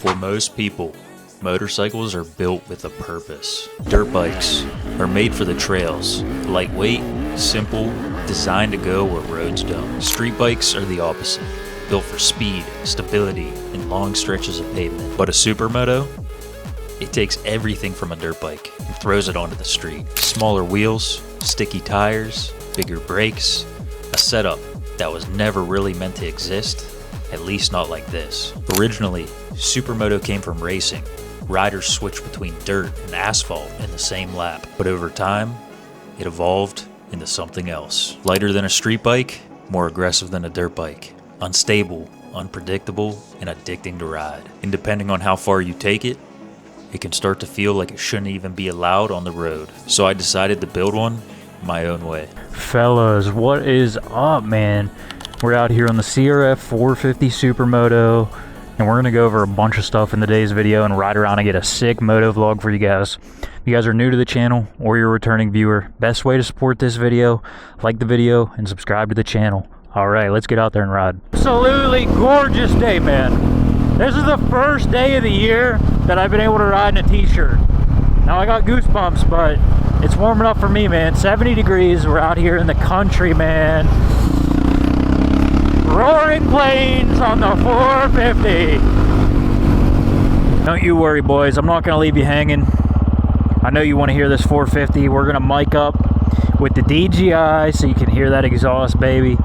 For most people, motorcycles are built with a purpose. Dirt bikes are made for the trails, lightweight, simple, designed to go where roads don't. Street bikes are the opposite, built for speed, stability, and long stretches of pavement. But a supermoto? It takes everything from a dirt bike and throws it onto the street. Smaller wheels, sticky tires, bigger brakes, a setup that was never really meant to exist, at least not like this. Originally, Supermoto came from racing. Riders switched between dirt and asphalt in the same lap, but over time, it evolved into something else. Lighter than a street bike, more aggressive than a dirt bike. Unstable, unpredictable, and addicting to ride. And depending on how far you take it, it can start to feel like it shouldn't even be allowed on the road. So I decided to build one my own way. Fellas, what is up, man? We're out here on the CRF 450 Supermoto, and we're gonna go over a bunch of stuff in today's video and ride around and get a sick moto vlog for you guys. If you guys are new to the channel or you're a returning viewer, best way to support this video, like the video and subscribe to the channel. All right, let's get out there and ride. Absolutely gorgeous day, man. This is the first day of the year that I've been able to ride in a t-shirt. Now I got goosebumps, but it's warming up for me, man. 70 degrees, we're out here in the country, man. Roaring plains on the 450. Don't you worry, boys. I'm not going to leave you hanging. I know you want to hear this 450. We're going to mic up with the DJI so you can hear that exhaust, baby.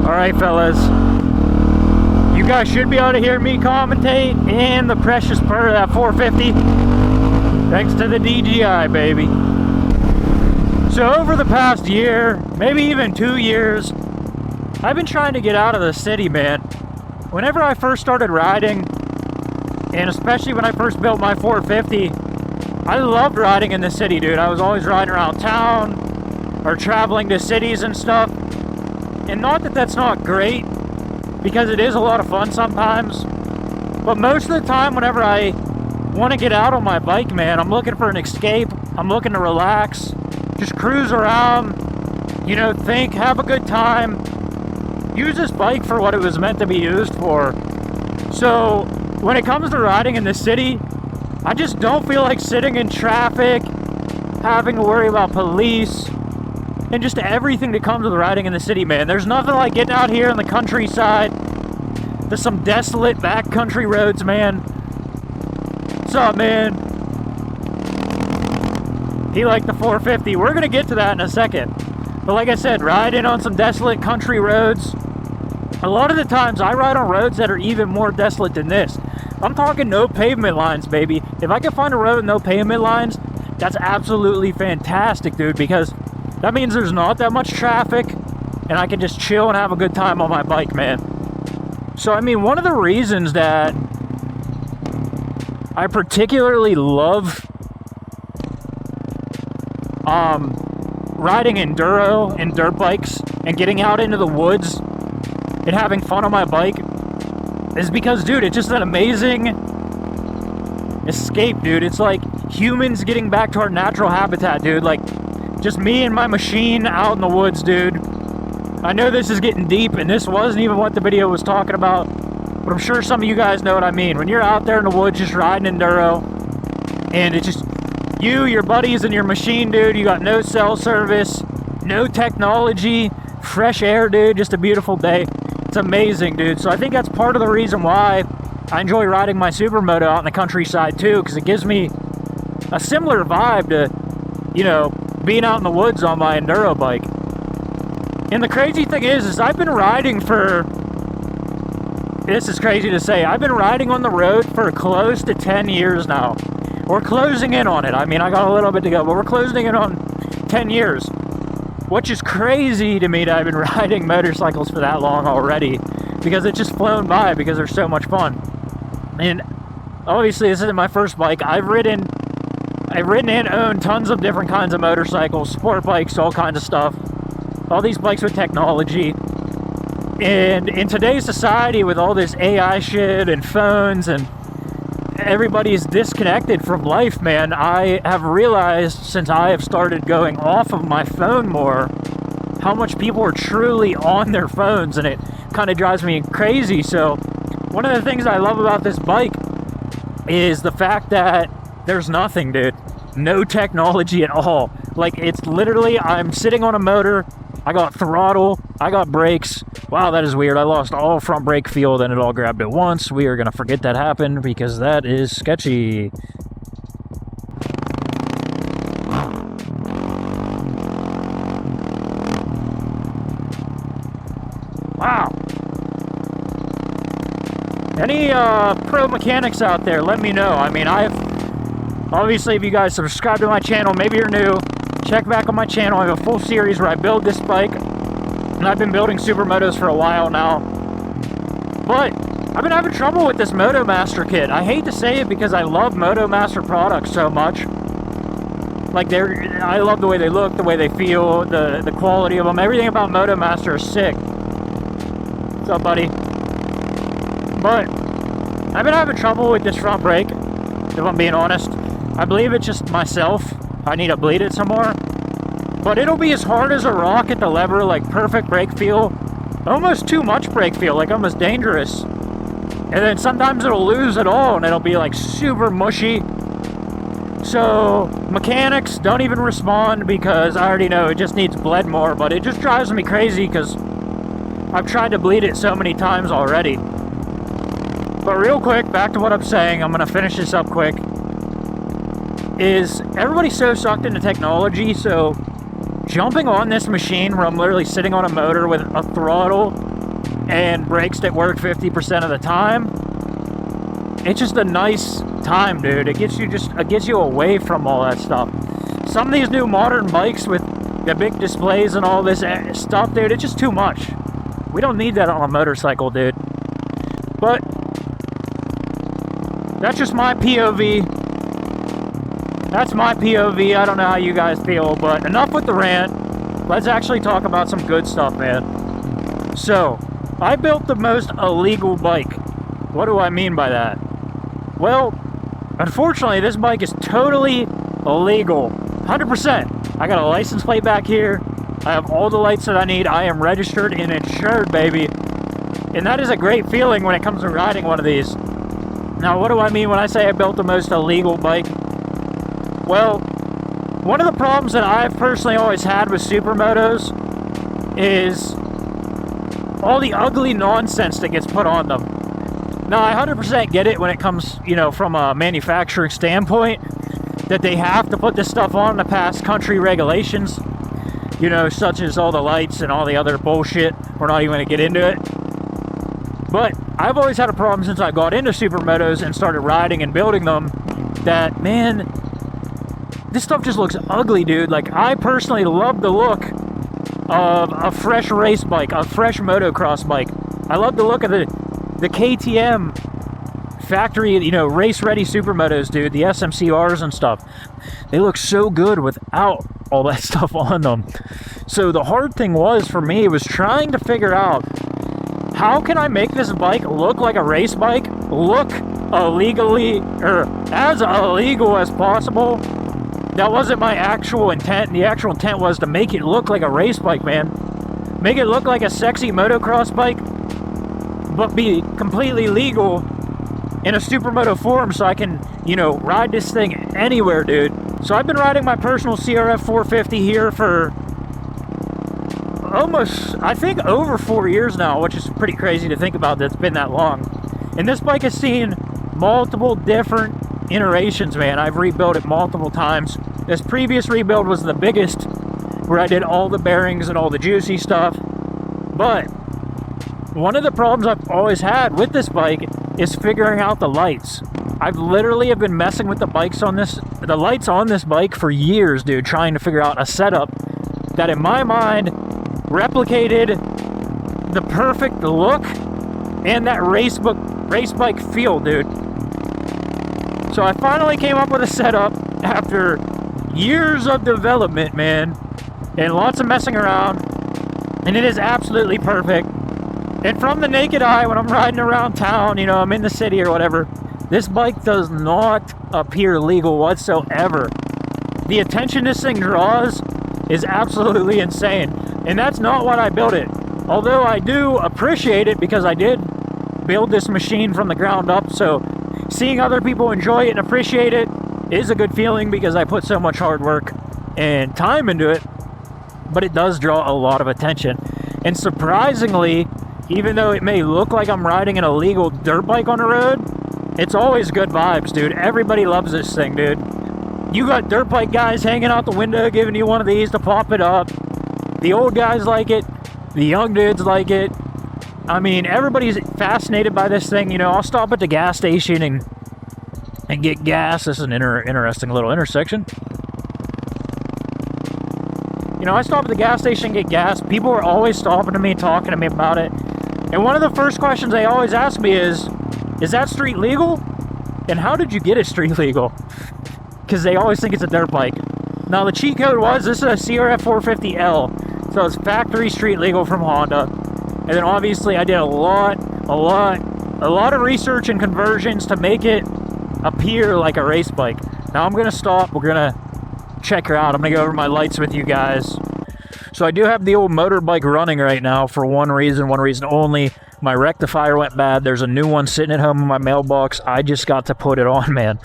All right, fellas. You guys should be able to hear me commentate and the precious purr of that 450. Thanks to the DJI, baby. So over the past year, maybe even 2 years, I've been trying to get out of the city, man. Whenever I first started riding, and especially when I first built my 450, I loved riding in the city, dude. I was always riding around town or traveling to cities and stuff. And not that that's not great, because it is a lot of fun sometimes. But most of the time, whenever I want to get out on my bike, man, I'm looking for an escape. I'm looking to relax, just cruise around, you know, think, have a good time. Use this bike for what it was meant to be used for. So when it comes to riding in the city, I just don't feel like sitting in traffic, having to worry about police, and just everything that comes with riding in the city, man. There's nothing like getting out here in the countryside. There's some desolate backcountry roads, man. What's up, man? He liked the 450. We're gonna get to that in a second. But like I said, riding on some desolate country roads. A lot of the times I ride on roads that are even more desolate than this. I'm talking no pavement lines, baby. If I can find a road with no pavement lines, that's absolutely fantastic, dude, because that means there's not that much traffic and I can just chill and have a good time on my bike, man. So, I mean, one of the reasons that I particularly love riding enduro and dirt bikes and getting out into the woods and having fun on my bike is because, dude, it's just an amazing escape, dude. It's like humans getting back to our natural habitat, dude. Like, just me and my machine out in the woods, dude. I know this is getting deep, and this wasn't even what the video was talking about, but I'm sure some of you guys know what I mean. When you're out there in the woods just riding enduro, and it's just you, your buddies, and your machine, dude. You got no cell service, no technology, fresh air, dude. Just a beautiful day. It's amazing, dude. So I think that's part of the reason why I enjoy riding my Supermoto out in the countryside too, because it gives me a similar vibe to, you know, being out in the woods on my enduro bike. And the crazy thing is I've been riding for, this is crazy to say, I've been riding on the road for close to 10 years now. We're closing in on it. I mean, I got a little bit to go, but we're closing in on 10 years. Which is crazy to me that I've been riding motorcycles for that long already, because it's just flown by because they're so much fun. And obviously this isn't my first bike. I've ridden and owned tons of different kinds of motorcycles, sport bikes, all kinds of stuff. All these bikes with technology. And in today's society with all this AI shit and phones and everybody's disconnected from life, man, I have realized since I have started going off of my phone more, how much people are truly on their phones, and it kind of drives me crazy. So one of the things I love about this bike is the fact that there's nothing, dude. No technology at all. Like, it's literally, I'm sitting on a motor, I got throttle, I got brakes. Wow, that is weird. I lost all front brake feel, then it all grabbed at once. We are gonna forget that happened because that is sketchy. Wow. Any pro mechanics out there, let me know. I mean, obviously, if you guys subscribe to my channel, maybe you're new, check back on my channel. I have a full series where I build this bike, and I've been building Supermotos for a while now. But I've been having trouble with this MotoMaster kit. I hate to say it because I love MotoMaster products so much. Like, I love the way they look, the way they feel, the quality of them. Everything about MotoMaster is sick. What's up, buddy? But I've been having trouble with this front brake, if I'm being honest. I believe it's just myself. I need to bleed it some more. But it'll be as hard as a rock at the lever, like perfect brake feel. Almost too much brake feel, like almost dangerous. And then sometimes it'll lose it all and it'll be like super mushy. So mechanics, don't even respond because I already know it just needs bled more. But it just drives me crazy because I've tried to bleed it so many times already. But real quick, back to what I'm saying, I'm going to finish this up quick, is everybody's so sucked into technology, so jumping on this machine where I'm literally sitting on a motor with a throttle and brakes that work 50% of the time, it's just a nice time, dude. It gets you away from all that stuff. Some of these new modern bikes with the big displays and all this stuff, dude, it's just too much. We don't need that on a motorcycle, dude. But that's just my POV. That's my POV. I don't know how you guys feel, but enough with the rant. Let's actually talk about some good stuff, man. So, I built the most illegal bike. What do I mean by that? Well, unfortunately, this bike is totally illegal. 100%. I got a license plate back here. I have all the lights that I need. I am registered and insured, baby. And that is a great feeling when it comes to riding one of these. Now, what do I mean when I say I built the most illegal bike? Well, one of the problems that I've personally always had with Supermotos is all the ugly nonsense that gets put on them. Now, I 100% get it when it comes, you know, from a manufacturing standpoint, that they have to put this stuff on to pass country regulations, you know, such as all the lights and all the other bullshit. We're not even going to get into it. But I've always had a problem since I got into Supermotos and started riding and building them, that, man, this stuff just looks ugly, dude. Like, I personally love the look of a fresh race bike, a fresh motocross bike. I love the look of the KTM factory, you know, race-ready Supermotos, dude, the SMCRs and stuff. They look so good without all that stuff on them. So the hard thing was, for me, was trying to figure out, how can I make this bike look like a race bike, look illegally, or as illegal as possible? That wasn't my actual intent. The actual intent was to make it look like a race bike, man. Make it look like a sexy motocross bike, but be completely legal in a Supermoto form so I can, you know, ride this thing anywhere, dude. So I've been riding my personal CRF 450 here for almost, I think, over 4 years now, which is pretty crazy to think about that's been that long. And this bike has seen multiple different iterations, man. I've rebuilt it multiple times. This previous rebuild was the biggest, where I did all the bearings and all the juicy stuff. But one of the problems I've always had with this bike is figuring out the lights. I've literally have been messing with the lights on this bike for years, dude, trying to figure out a setup that in my mind replicated the perfect look and that race bike feel, dude. So I finally came up with a setup after years of development, man, and lots of messing around, and it is absolutely perfect. And from the naked eye, when I'm riding around town, you know, I'm in the city or whatever, this bike does not appear legal whatsoever. The attention this thing draws is absolutely insane. And that's not what I built it. Although I do appreciate it because I did build this machine from the ground up, so seeing other people enjoy it and appreciate it is a good feeling because I put so much hard work and time into it, but it does draw a lot of attention. And surprisingly, even though it may look like I'm riding an illegal dirt bike on the road, it's always good vibes, dude. Everybody loves this thing, dude. You got dirt bike guys hanging out the window giving you one of these to pop it up. The old guys like it. The young dudes like it. I mean, everybody's fascinated by this thing. You know, I'll stop at the gas station and get gas. This is an interesting little intersection. You know, I stop at the gas station and get gas. People are always stopping to me, talking to me about it. And one of the first questions they always ask me is that street legal? And how did you get it street legal? Because they always think it's a dirt bike. Now, the cheat code was, this is a CRF 450L. So it's factory street legal from Honda. And then obviously I did a lot of research and conversions to make it appear like a race bike. Now I'm gonna stop, we're gonna check her out. I'm gonna go over my lights with you guys. So I do have the old motorbike running right now for one reason only. My rectifier went bad. There's a new one sitting at home in my mailbox. I just got to put it on, man.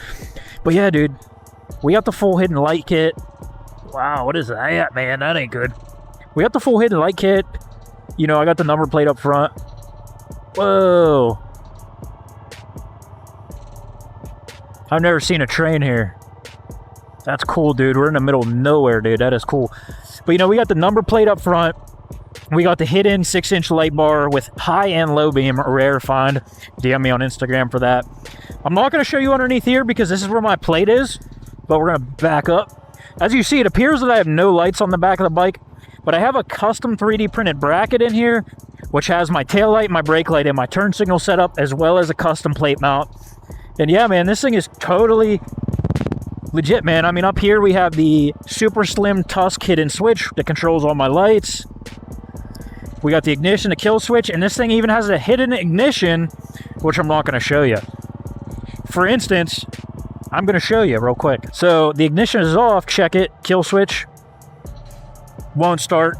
But yeah, dude, we got the full hidden light kit. Wow, what is that, man? That ain't good. We got the full hidden light kit. You know, I got the number plate up front. Whoa. I've never seen a train here. That's cool, dude. We're in the middle of nowhere, dude. That is cool. But, you know, we got the number plate up front. We got the hidden 6-inch light bar with high and low beam, a rare find. DM me on Instagram for that. I'm not going to show you underneath here because this is where my plate is, but we're going to back up. As you see, it appears that I have no lights on the back of the bike, but I have a custom 3D printed bracket in here, which has my tail light, my brake light, and my turn signal setup, as well as a custom plate mount. And yeah, man, this thing is totally legit, man. I mean, up here we have the super slim Tusk hidden switch that controls all my lights. We got the ignition, the kill switch, and this thing even has a hidden ignition, which I'm not going to show you. For instance, I'm going to show you real quick. So the ignition is off, check it, kill switch, won't start.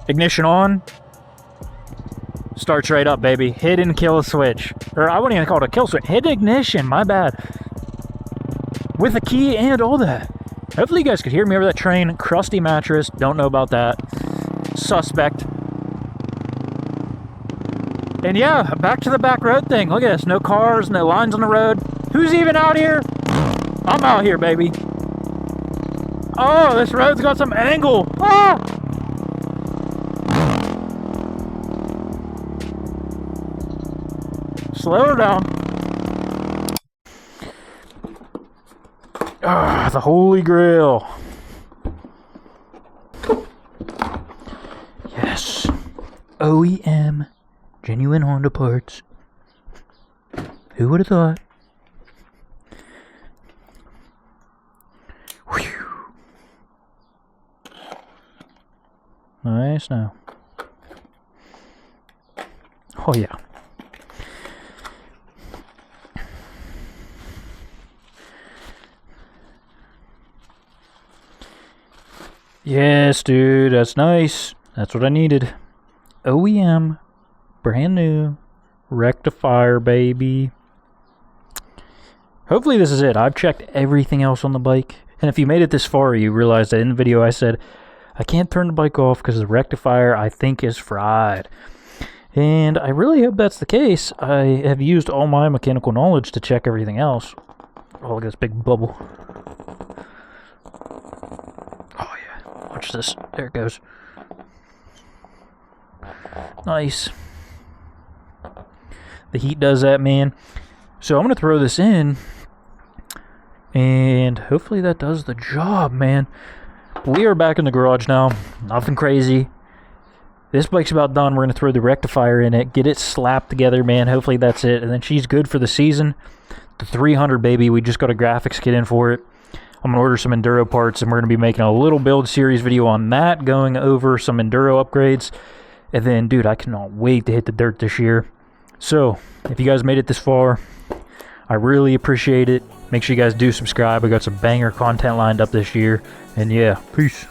Ignition on, starts right up, baby. Hidden kill switch. Or I wouldn't even call it a kill switch. Hidden ignition, my bad. With a key and all that. Hopefully you guys could hear me over that train. Crusty mattress, don't know about that. Suspect. And yeah, back to the back road thing. Look at this, no cars, no lines on the road. Who's even out here? I'm out here, baby. Oh, this road's got some angle. Ah! Slow her down. Ah, the Holy Grail. Yes. OEM. Genuine Honda parts. Who would have thought? Whew. Nice now. Oh yeah. Yes, dude, that's nice. That's what I needed. OEM, brand new, rectifier, baby. Hopefully this is it. I've checked everything else on the bike. And if you made it this far, you realized that in the video I said, I can't turn the bike off because the rectifier, I think, is fried. And I really hope that's the case. I have used all my mechanical knowledge to check everything else. Oh, look at this big bubble. Watch this. There it goes. Nice. The heat does that, man. So I'm going to throw this in. And hopefully that does the job, man. We are back in the garage now. Nothing crazy. This bike's about done. We're going to throw the rectifier in it. Get it slapped together, man. Hopefully that's it. And then she's good for the season. The 300, baby. We just got a graphics kit in for it. I'm going to order some enduro parts, and we're going to be making a little build series video on that, going over some enduro upgrades. And then, dude, I cannot wait to hit the dirt this year. So, if you guys made it this far, I really appreciate it. Make sure you guys do subscribe. We got some banger content lined up this year. And yeah, peace.